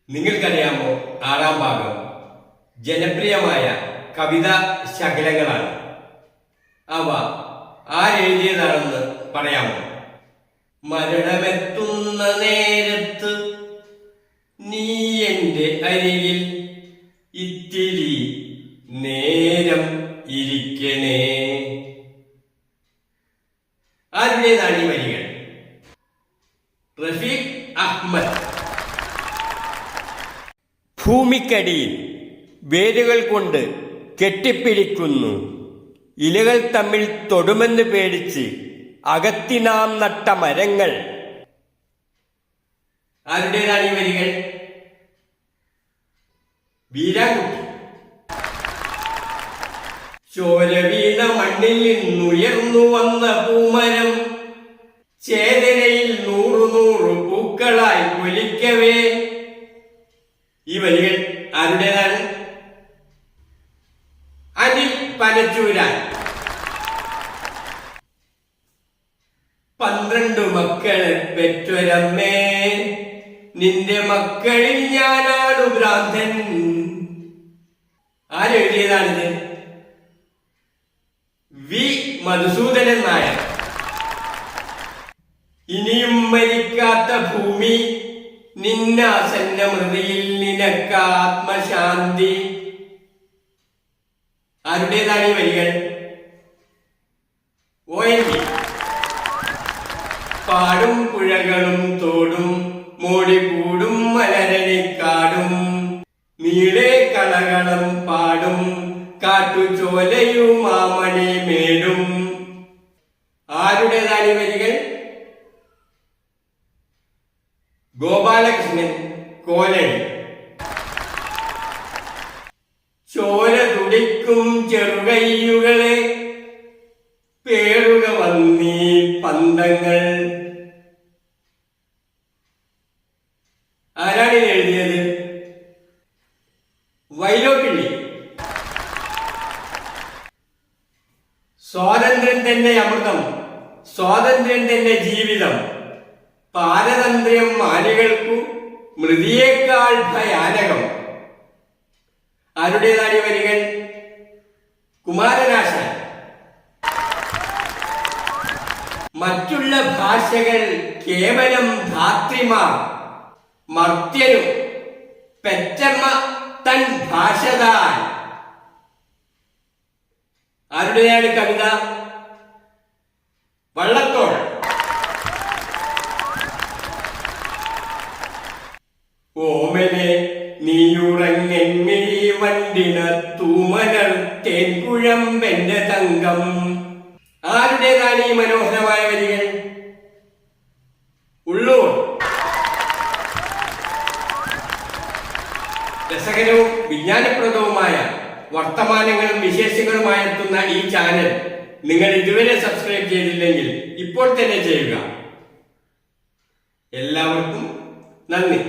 നിങ്ങൾക്കറിയാമോ? ആറാം ഭാഗം ജനപ്രിയമായ കവിതാ ശകലങ്ങളാണ്. അവ ആരെഴുതിയതാണെന്ന് പറയാമോ? മരണമെത്തുന്ന നേരത്ത് നീ എൻ്റെ അരികിൽ ഇത്തിരി നേരം ഇരിക്കണേ. ആരുടേതാണ് ഈ വരികൾ? റഫീഖ് അഹമ്മദ്. ഭൂമിക്കടിയിൽ വേരുകൾ കൊണ്ട് കെട്ടിപ്പിടിക്കുന്നു, ഇലകൾ തമ്മിൽ തൊടുമെന്ന് പേടിച്ച് അകത്തിനാം നട്ട മരങ്ങൾ. ആരുടേതാണ് ഈ വരികൾ? വീരാൻകുട്ടി. ചോര വീണ മണ്ണിൽ നിന്നുയർന്നു വന്ന പൂമരം ചേതനയിൽ നൂറു നൂറു പൂക്കളായി പൊലിക്കവേ. ഈ വരികൾ ആരുടേതാണ്? അനിൽ പനച്ചൂരാൻ. 12 മക്കളെ പെറ്റൊരമ്മേ, നിന്റെ മക്കളിൽ ഞാനാണു ഭ്രാന്തൻ. ആരെഴുതിയതാണിത്? വി മധുസൂദനൻ നായർ. ഇനിയും മരിക്കാത്ത ഭൂമി, നിന്നാസന്ന മൃതിയിൽ നിനക്കാത്മശാന്തി. ആരുടേതാണ് ഈ വരികൾ? ONV. പാടും പുഴകളും തോടും മോടിക്കൂടും മലരണിക്കാടും, നീളെ കളകളം പാടും കാട്ടുചോലയും മാമണി മേടും. ആരുടേതാണ് ഈ വരികൾ? ഗോപാലകൃഷ്ണൻ കോലടി. ചോര തുടിക്കും ചെറുകയ്യുകളെ പേറുക വന്നീ പന്തങ്ങൾ. ആരാണ് എഴുതിയത്? വൈലോപ്പിള്ളി. സ്വാതന്ത്ര്യം തന്നെ അമൃതം, സ്വാതന്ത്ര്യം തന്നെ ജീവിതം, പാരതന്ത്ര്യം മാനികൾക്കു മൃതിയേക്കാൾ ഭയാനകം. ആരുടേതാണ് ഈ വരികൾ? കുമാരനാശാൻ. മറ്റുള്ള ഭാഷകൾ കേവലം ധാത്രിമാർ, മർത്യനു പെറ്റമ്മ തൻ ഭാഷതാൻ. ആരുടേതാണ് കവിത? വള്ളത്തോൾ. ഓമനെ നീയുറങ്ങെന്നീ വണ്ടിന തൂമലർ തേൻകുഴമ്പെന്റെ തങ്കം. ആരുടേതാണ് ഈ മനോഹരമായ വരികൾ? ഉള്ളൂർ. രസകരവും വിജ്ഞാനപ്രദവുമായ വർത്തമാനങ്ങളും വിശേഷങ്ങളുമായി എത്തുന്ന ഈ ചാനൽ നിങ്ങൾ ഇതുവരെ സബ്സ്ക്രൈബ് ചെയ്തില്ലെങ്കിൽ ഇപ്പോൾ തന്നെ ചെയ്യുക. എല്ലാവർക്കും നന്ദി.